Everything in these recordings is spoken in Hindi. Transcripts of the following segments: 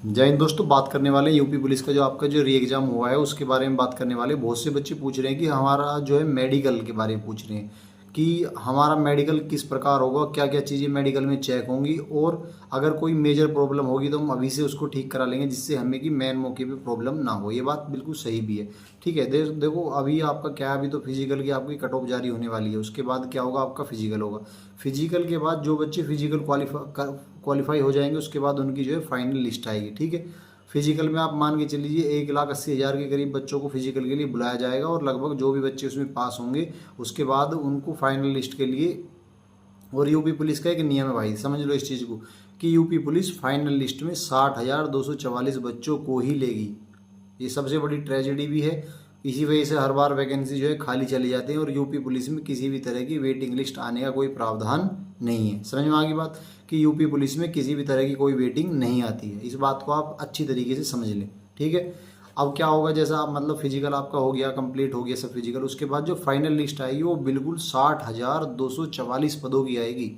जय हिंद दोस्तों, बात करने वाले यूपी पुलिस का जो आपका जो री एग्ज़ाम हुआ है उसके बारे में बात करने वाले। बहुत से बच्चे पूछ रहे हैं कि हमारा जो है मेडिकल के बारे में पूछ रहे हैं कि हमारा मेडिकल किस प्रकार होगा, क्या क्या चीज़ें मेडिकल में चेक होंगी और अगर कोई मेजर प्रॉब्लम होगी तो हम अभी से उसको ठीक करा लेंगे जिससे हमें कि मेन मौके पे प्रॉब्लम ना हो। ये बात बिल्कुल सही भी है। ठीक है, देखो अभी आपका क्या है, अभी तो फिजिकल की आपकी कट ऑफ जारी होने वाली है। उसके बाद क्या होगा, आपका फिजिकल होगा। फिजिकल के बाद जो बच्चे फिजिकल क्वालिफाई हो जाएंगे उसके बाद उनकी जो है फाइनल लिस्ट आएगी। ठीक है, फिजिकल में आप मान के चलिए 1,80,000 के करीब बच्चों को फिजिकल के लिए बुलाया जाएगा और लगभग जो भी बच्चे उसमें पास होंगे उसके बाद उनको फाइनल लिस्ट के लिए। और यूपी पुलिस का एक नियम है भाई, समझ लो इस चीज़ को, कि यूपी पुलिस फाइनल लिस्ट में 60,244 बच्चों को ही लेगी। ये सबसे बड़ी ट्रेजेडी भी है। इसी वजह से हर बार वैकेंसी जो है खाली चली जाती है और यूपी पुलिस में किसी भी तरह की वेटिंग लिस्ट आने का कोई प्रावधान नहीं है। समझ में आ गई बात, कि यूपी पुलिस में किसी भी तरह की कोई वेटिंग नहीं आती है। इस बात को आप अच्छी तरीके से समझ लें। ठीक है, अब क्या होगा, जैसा आप मतलब फिजिकल आपका हो गया, कंप्लीट हो गया सब फिजिकल, उसके बाद जो फाइनल लिस्ट आएगी वो बिल्कुल 60,244 पदों की आएगी।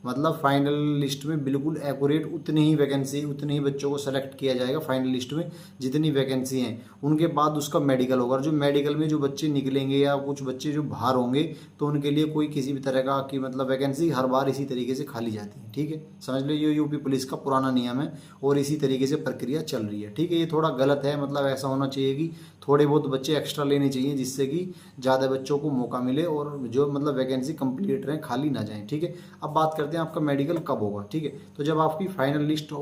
मतलब फाइनल लिस्ट में बिल्कुल एक्यूरेट उतनी ही वैकेंसी, उतने ही बच्चों को सेलेक्ट किया जाएगा फाइनल लिस्ट में जितनी वैकेंसी हैं। उनके बाद उसका मेडिकल होगा और जो मेडिकल में जो बच्चे निकलेंगे या कुछ बच्चे जो बाहर होंगे तो उनके लिए कोई किसी भी तरह का कि मतलब वैकेंसी हर बार इसी तरीके से खाली जाती है। ठीक है, समझ लो ये यूपी पुलिस का पुराना नियम है और इसी तरीके से प्रक्रिया चल रही है। ठीक है, ये थोड़ा गलत है, मतलब ऐसा होना चाहिए कि थोड़े बहुत बच्चे एक्स्ट्रा लेने चाहिए जिससे कि ज़्यादा बच्चों को मौका मिले और जो मतलब वैकेंसी कंप्लीट रहे, खाली ना जाए। ठीक है, अब बात करते हैं आपका मेडिकल कब होगा। ठीक है, तो जब आपकी फाइनल लिस्ट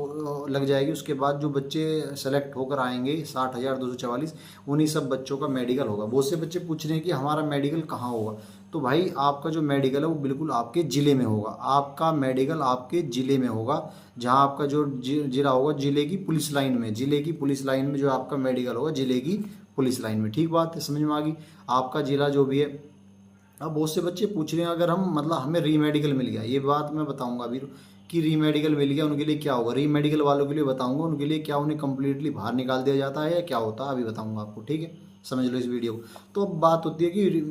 लग जाएगी उसके बाद जो बच्चे सेलेक्ट होकर आएंगे 60,244, उन्हीं सब बच्चों का मेडिकल होगा। बहुत से बच्चे पूछ रहे हैं कि हमारा मेडिकल कहाँ होगा। तो भाई आपका जो मेडिकल है वो बिल्कुल आपके ज़िले में होगा। आपका मेडिकल आपके ज़िले में होगा, जहाँ आपका जो जिला होगा, ज़िले की पुलिस लाइन में, ज़िले की पुलिस लाइन में जो आपका मेडिकल होगा, ज़िले की पुलिस लाइन में। ठीक बात है, समझ में आ गई। आपका जिला जो भी है। अब बहुत से बच्चे पूछ रहे हैं अगर हम मतलब हमें री मेडिकल मिल गया, ये बात मैं बताऊंगा अभी कि री मेडिकल मिल गया उनके लिए क्या होगा। री मेडिकल वालों के लिए बताऊंगा उनके लिए क्या, उन्हें कम्प्लीटली बाहर निकाल दिया जाता है या क्या होता है, अभी बताऊंगा आपको। ठीक है, समझ लो इस वीडियो को। तो अब बात होती है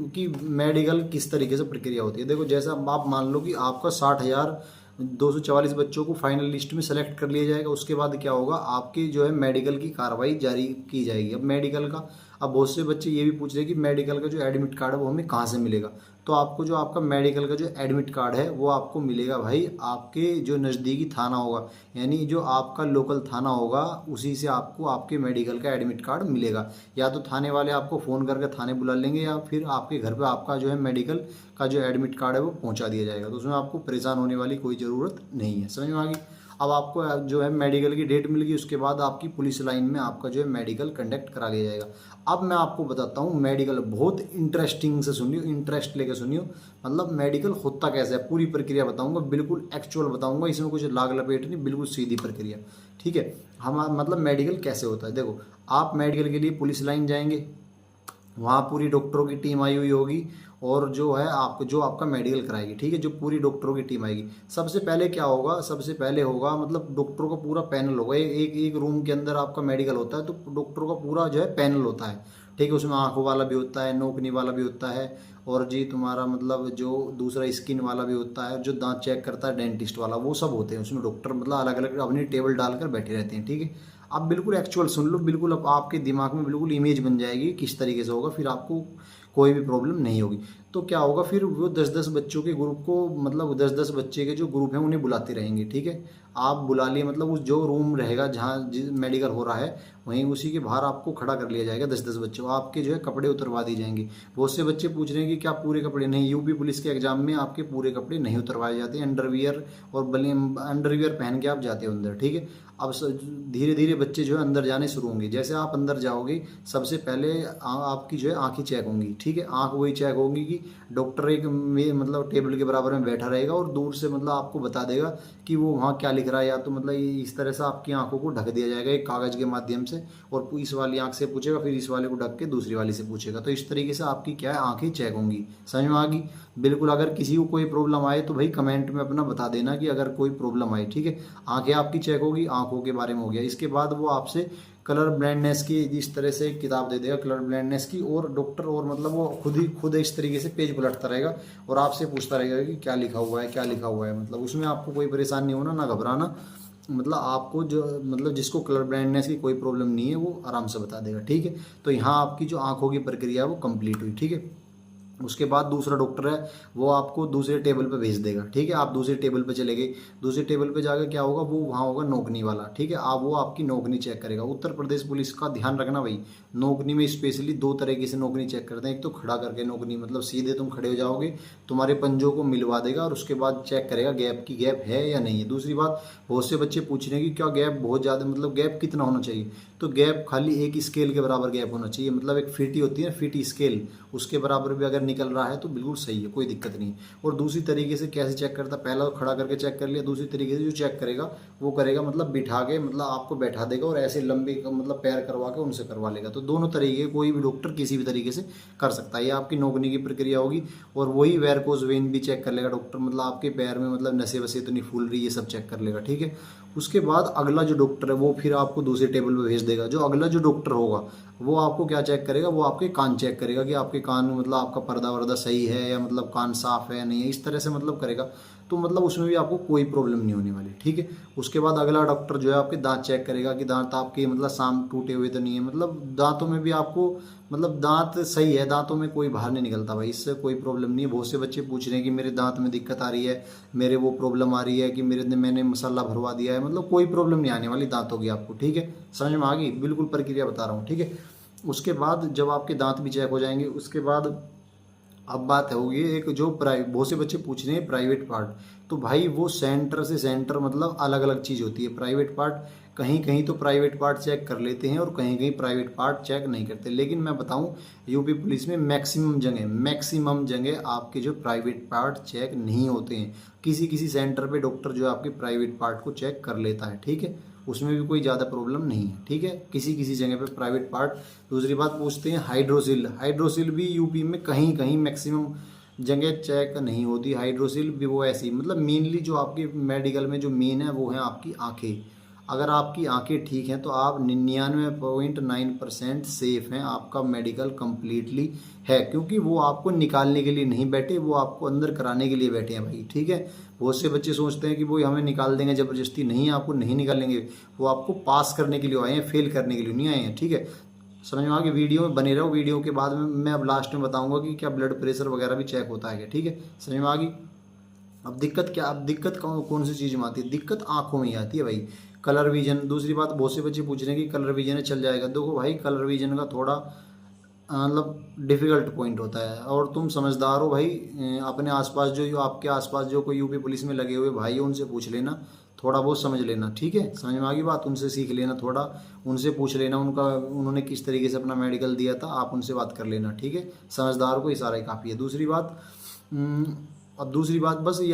कि मेडिकल किस तरीके से प्रक्रिया होती है। देखो जैसा आप मान लो कि आपका 60,244 बच्चों को फाइनल लिस्ट में सेलेक्ट कर लिया जाएगा। उसके बाद क्या होगा, आपकी जो है मेडिकल की कार्रवाई जारी की जाएगी। अब मेडिकल का, अब बहुत से बच्चे ये भी पूछ रहे हैं कि मेडिकल का जो एडमिट कार्ड है वो हमें कहाँ से मिलेगा। तो आपको जो आपका मेडिकल का जो एडमिट कार्ड है वो आपको मिलेगा भाई आपके जो नज़दीकी थाना होगा, यानी जो आपका लोकल थाना होगा उसी से आपको आपके मेडिकल का एडमिट कार्ड मिलेगा। या तो थाने वाले आपको फ़ोन करके थाने बुला लेंगे या फिर आपके घर पे आपका जो है मेडिकल का जो एडमिट कार्ड है वो पहुंचा दिया जाएगा। तो उसमें आपको परेशान होने वाली कोई ज़रूरत नहीं है। समझ में आ गई। अब आपको जो है मेडिकल की डेट मिल गई, उसके बाद आपकी पुलिस लाइन में आपका जो है मेडिकल कंडक्ट करा लिया जाएगा। अब मैं आपको बताता हूँ मेडिकल, बहुत इंटरेस्टिंग से सुनियो, इंटरेस्ट लेके सुनियो। मतलब मेडिकल होता कैसे है, पूरी प्रक्रिया बताऊंगा, बिल्कुल एक्चुअल बताऊंगा, इसमें कुछ लाग लपेट नहीं, बिल्कुल सीधी प्रक्रिया। ठीक है, हम मतलब मेडिकल कैसे होता है। देखो आप मेडिकल के लिए पुलिस लाइन जाएंगे, वहाँ पूरी डॉक्टरों की टीम आई हुई होगी और जो है आपको जो आपका मेडिकल कराएगी। ठीक है, जो पूरी डॉक्टरों की टीम आएगी। सबसे पहले क्या होगा, सबसे पहले होगा मतलब डॉक्टरों का पूरा पैनल होगा। एक रूम के अंदर आपका मेडिकल होता है तो डॉक्टरों का पूरा जो है पैनल होता है। ठीक है, उसमें आंखों वाला भी होता है, नोकनी वाला भी होता है और जी तुम्हारा मतलब जो दूसरा स्किन वाला भी होता है, जो दांत चेक करता है डेंटिस्ट वाला, वो सब होते हैं उसमें। डॉक्टर मतलब अलग अलग अपनी टेबल डालकर बैठे रहते हैं। ठीक है, आप बिल्कुल एक्चुअल सुन लो, बिल्कुल अब आपके दिमाग में बिल्कुल इमेज बन जाएगी किस तरीके से होगा, फिर आपको कोई भी प्रॉब्लम नहीं होगी। तो क्या होगा, फिर वो 10-10 बच्चों के ग्रुप को, मतलब 10-10 बच्चे के जो ग्रुप हैं उन्हें बुलाते रहेंगे। ठीक है, आप बुला लिए, मतलब उस जो रूम रहेगा जहाँ मेडिकल हो रहा है वहीं उसी के बाहर आपको खड़ा कर लिया जाएगा। 10-10 बच्चों, आपके जो है कपड़े उतरवा दिए जाएंगे। बहुत से बच्चे पूछ रहे हैं कि क्या पूरे कपड़े, नहीं, यूपी पुलिस के एग्जाम में आपके पूरे कपड़े नहीं उतरवाए जाते, अंडरवियर और अंडरवियर पहन के आप जाते हो अंदर। ठीक है, अब धीरे धीरे बच्चे जो है अंदर जाने शुरू होंगे। जैसे आप अंदर जाओगे सबसे पहले आपकी जो है आंखें चेक होंगी। ठीक है, आंख वही चेक होगी कि डॉक्टर एक में मतलब टेबल के बराबर में बैठा रहेगा और दूर से मतलब आपको बता देगा कि वो वहाँ क्या लिख रहा है, या तो मतलब इस तरह से आपकी आंखों को ढक दिया जाएगा एक कागज़ के माध्यम से, और इस वाली आंख से पूछेगा, फिर इस वाले को ढक के दूसरी वाली से पूछेगा। तो इस तरीके से आपकी क्या है, आंखें चेक होंगी। समझ में आ गई। बिल्कुल, अगर किसी को कोई प्रॉब्लम आए तो भाई कमेंट में अपना बता देना कि अगर कोई प्रॉब्लम आए। ठीक है, आंखें आपकी चेक होगी, आंखों के बारे में हो गया। इसके बाद वो आपसे कलर ब्लाइंडनेस की इस तरह से किताब दे देगा, कलर ब्लाइंडनेस की, और डॉक्टर और मतलब वो खुद इस तरीके से पेज पलटता रहेगा और आपसे पूछता रहेगा कि क्या लिखा हुआ है, क्या लिखा हुआ है। मतलब उसमें आपको कोई परेशान नहीं होना, ना घबराना। मतलब आपको जो मतलब जिसको कलर ब्लाइंडनेस की कोई प्रॉब्लम नहीं है वो आराम से बता देगा, ठीक है। तो यहाँ आपकी जो आंखों की प्रक्रिया है वो कंप्लीट हुई, ठीक है। उसके बाद दूसरा डॉक्टर है वो आपको दूसरे टेबल पे भेज देगा, ठीक है। आप दूसरे टेबल पे चले गए, दूसरे टेबल पे जाकर क्या होगा, वो वहाँ होगा नोकनी वाला, ठीक है। आप वो आपकी नोकनी चेक करेगा। उत्तर प्रदेश पुलिस का ध्यान रखना भाई, नोकनी में स्पेशली दो तरीके से नोकनी चेक करते हैं। एक तो खड़ा करके नोकनी, मतलब सीधे तुम खड़े हो जाओगे, तुम्हारे पंजों को मिलवा देगा और उसके बाद चेक करेगा गैप है या नहीं है। दूसरी बात, बहुत से बच्चे पूछ रहे हैं कि क्या गैप बहुत ज़्यादा, मतलब गैप कितना होना चाहिए, तो गैप खाली एक स्केल के बराबर गैप होना चाहिए, मतलब एक फीटी होती है, फीटी स्केल, उसके बराबर भी अगर निकल रहा है तो बिल्कुल सही है, कोई दिक्कत नहीं। और दूसरी तरीके से कैसे चेक करता, पहला खड़ा करके चेक कर लिया, दूसरी तरीके से जो चेक करेगा वो करेगा मतलब बिठा के, मतलब आपको बैठा देगा और ऐसे लंबे मतलब पैर करवा के उनसे करवा लेगा। तो दोनों तरीके कोई भी डॉक्टर किसी भी तरीके से कर सकता है। ये आपकी नोकनी की प्रक्रिया होगी। और वही वेरिकोज वेन भी चेक कर लेगा डॉक्टर, मतलब आपके पैर में मतलब नसें वसें तो नहीं फूल रही, ये सब चेक कर लेगा, ठीक है। उसके बाद अगला जो डॉक्टर है वो फिर आपको दूसरे टेबल पे भेज देगा। जो अगला जो डॉक्टर होगा वो आपको क्या चेक करेगा, वो आपके कान चेक करेगा कि आपके कान में मतलब आपका पर्दा वर्दा सही है या मतलब कान साफ है या नहीं है, इस तरह से मतलब करेगा। तो मतलब उसमें भी आपको कोई प्रॉब्लम नहीं होने वाली, ठीक है। उसके बाद अगला डॉक्टर जो है आपके दांत चेक करेगा कि दांत आपके मतलब साम टूटे हुए तो नहीं है, मतलब दांतों में भी आपको मतलब दांत सही है, दांतों में कोई बाहर नहीं निकलता भाई, इससे कोई प्रॉब्लम नहीं है। बहुत से बच्चे पूछ रहे हैं कि मेरे दांत में दिक्कत आ रही है, मेरे वो प्रॉब्लम आ रही है कि मैंने मसाला भरवा दिया है, मतलब कोई प्रॉब्लम नहीं आने वाली दांतों की आपको, ठीक है। समझ में आ गई, बिल्कुल प्रक्रिया बता रहा हूँ, ठीक है। उसके बाद जब आपके दांत भी चेक हो जाएंगे, उसके बाद अब बात होगी एक जो बहुत से बच्चे पूछ रहे हैं प्राइवेट पार्ट। तो भाई वो सेंटर से सेंटर मतलब अलग अलग चीज़ होती है। प्राइवेट पार्ट कहीं कहीं तो प्राइवेट पार्ट चेक कर लेते हैं और कहीं कहीं प्राइवेट पार्ट चेक नहीं करते। लेकिन मैं बताऊं, यूपी पुलिस में मैक्सिमम जगह आपके जो प्राइवेट पार्ट चेक नहीं होते हैं। किसी किसी सेंटर पे डॉक्टर जो है आपके प्राइवेट पार्ट को चेक कर लेता है, ठीक है। उसमें भी कोई ज़्यादा प्रॉब्लम नहीं है, ठीक है। किसी किसी जगह पे प्राइवेट पार्ट। दूसरी बात पूछते हैं हाइड्रोसिल भी यूपी में कहीं कहीं मैक्सिमम जगह चेक नहीं होती। हाइड्रोसिल भी वो ऐसी मतलब मेनली जो आपके मेडिकल में जो मेन है वो है आपकी आंखें। अगर आपकी आंखें ठीक हैं तो आप 99.9% सेफ हैं, आपका मेडिकल कम्प्लीटली है। क्योंकि वो आपको निकालने के लिए नहीं बैठे, वो आपको अंदर कराने के लिए बैठे हैं भाई, ठीक है। बहुत से बच्चे सोचते हैं कि वो हमें निकाल देंगे ज़बरदस्ती, नहीं, आपको नहीं निकालेंगे। वो आपको पास करने के लिए आए हैं, फेल करने के लिए नहीं आए हैं, ठीक है। समझ में आ गया, वीडियो में बने रहो। वीडियो के बाद में मैं अब लास्ट में बताऊंगा कि क्या ब्लड प्रेशर वगैरह भी चेक होता है क्या, ठीक है। समझ में आ गई। अब दिक्कत कौन सी चीज़ में आती है, दिक्कत आंखों में ही आती है भाई। कलर विजन, दूसरी बात बहुत से बच्चे पूछ रहे हैं कि कलर विजन चल जाएगा। देखो भाई, कलर विजन का थोड़ा मतलब डिफ़िकल्ट पॉइंट होता है। और तुम समझदार हो भाई, अपने आसपास जो आपके आसपास जो कोई यूपी पुलिस में लगे हुए भाई, उनसे पूछ लेना, थोड़ा बहुत समझ लेना, ठीक है। समझ में आ गई बात, उनसे सीख लेना, थोड़ा उनसे पूछ लेना उन्होंने किस तरीके से अपना मेडिकल दिया था, आप उनसे बात कर लेना, ठीक है। समझदार को इशारा ही काफ़ी है। दूसरी बात अब दूसरी बात बस ये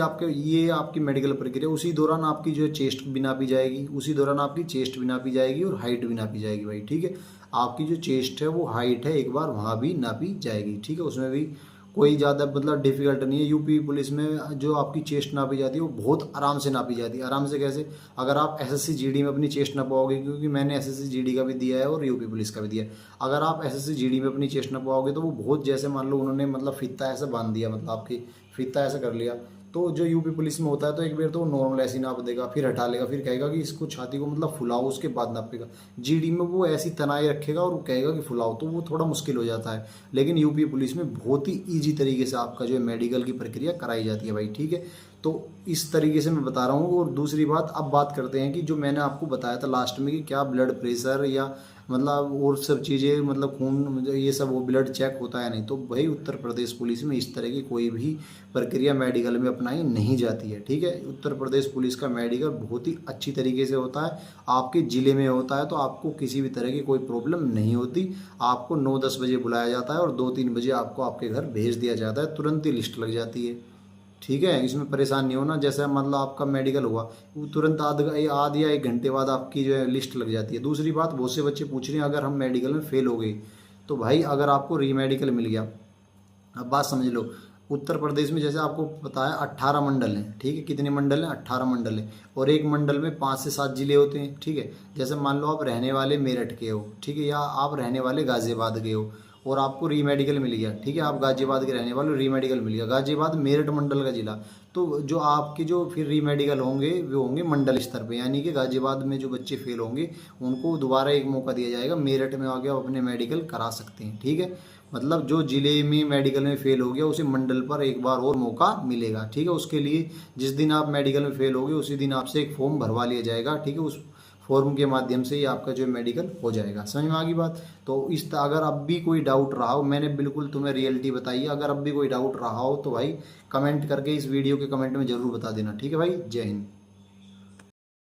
आपकी मेडिकल प्रक्रिया, उसी दौरान आपकी जो चेस्ट भी नापी जाएगी, उसी दौरान आपकी चेस्ट भी नापी जाएगी और हाइट भी नापी जाएगी भाई, ठीक है। आपकी जो चेस्ट है वो हाइट है, एक बार वहाँ भी नापी जाएगी, ठीक है। उसमें भी कोई ज़्यादा मतलब डिफ़िकल्ट नहीं है। यूपी पुलिस में जो आपकी चेस्ट नापी जाती है वो बहुत आराम से नापी जाती है। आराम से कैसे, अगर आप एसएससी जीडी में अपनी चेस्ट नापाओगे, क्योंकि मैंने एसएससी जीडी का भी दिया है और यूपी पुलिस का भी दिया है। अगर आप एसएससी जीडी में अपनी चेस्ट नापाओगे तो वो बहुत, जैसे मान लो उन्होंने मतलब फीता ऐसे बांध दिया, मतलब आपकी फीता ऐसा कर लिया, तो जो यूपी पुलिस में होता है तो एक बार तो वो नॉर्मल ऐसी नाप देगा, फिर हटा लेगा, फिर कहेगा कि इसको छाती को मतलब फुलाओ, उसके बाद नापेगा। जीडी में वो ऐसी तनाए रखेगा और कहेगा कि फुलाओ, तो वो थोड़ा मुश्किल हो जाता है। लेकिन यूपी पुलिस में बहुत ही ईजी तरीके से आपका जो है मेडिकल की प्रक्रिया कराई जाती है भाई, ठीक है। तो इस तरीके से मैं बता रहा हूँ। और दूसरी बात, अब बात करते हैं कि जो मैंने आपको बताया था लास्ट में कि क्या ब्लड प्रेशर या मतलब और सब चीज़ें, मतलब खून ये सब वो ब्लड चेक होता है नहीं, तो भाई उत्तर प्रदेश पुलिस में इस तरह की कोई भी प्रक्रिया मेडिकल में अपनाई नहीं जाती है, ठीक है। उत्तर प्रदेश पुलिस का मेडिकल बहुत ही अच्छी तरीके से होता है, आपके ज़िले में होता है, तो आपको किसी भी तरह की कोई प्रॉब्लम नहीं होती। आपको 9-10 बजे बुलाया जाता है और 2-3 बजे आपको आपके घर भेज दिया जाता है, तुरंत ही लिस्ट लग जाती है, ठीक है। इसमें परेशान नहीं होना, जैसे मतलब आपका मेडिकल हुआ वो तुरंत आध या 1 घंटे बाद आपकी जो है लिस्ट लग जाती है। दूसरी बात, बहुत से बच्चे पूछ रहे हैं अगर हम मेडिकल में फेल हो गए तो भाई अगर आपको री मेडिकल मिल गया, अब बात समझ लो, उत्तर प्रदेश में जैसे आपको पता है 18 मंडल हैं, ठीक है। कितने मंडल हैं? 18 मंडल हैं। और एक मंडल में 5 से 7 जिले होते हैं, ठीक है। जैसे मान लो आप रहने वाले मेरठ के हो, ठीक है, या आप रहने वाले गाज़ियाबाद के हो और आपको री मेडिकल मिल गया, ठीक है। आप गाज़ियाबाद के रहने वाले, री मेडिकल मिल गया, गाज़ियाबाद मेरठ मंडल का जिला, तो जो आपके जो फिर री मेडिकल होंगे वो होंगे मंडल स्तर पे, यानी कि गाजियाबाद में जो बच्चे फेल होंगे उनको दोबारा एक मौका दिया जाएगा, मेरठ में आगे आप अपने मेडिकल करा सकते हैं। ठीक है, मतलब जो जिले में मेडिकल में फेल हो गया उसे मंडल पर एक बार और मौका मिलेगा। ठीक है, उसके लिए जिस दिन आप मेडिकल में फेल होगे उसी दिन आपसे एक फॉर्म भरवा लिया जाएगा। ठीक है, उस फॉर्म के माध्यम से ही आपका जो मेडिकल हो जाएगा। समझ में आ गई बात? तो अगर अब भी कोई डाउट रहा हो, मैंने बिल्कुल तुम्हें रियलिटी बताई है, अगर अब भी कोई डाउट रहा हो तो भाई कमेंट करके इस वीडियो के कमेंट में ज़रूर बता देना। ठीक है भाई, जय हिंद।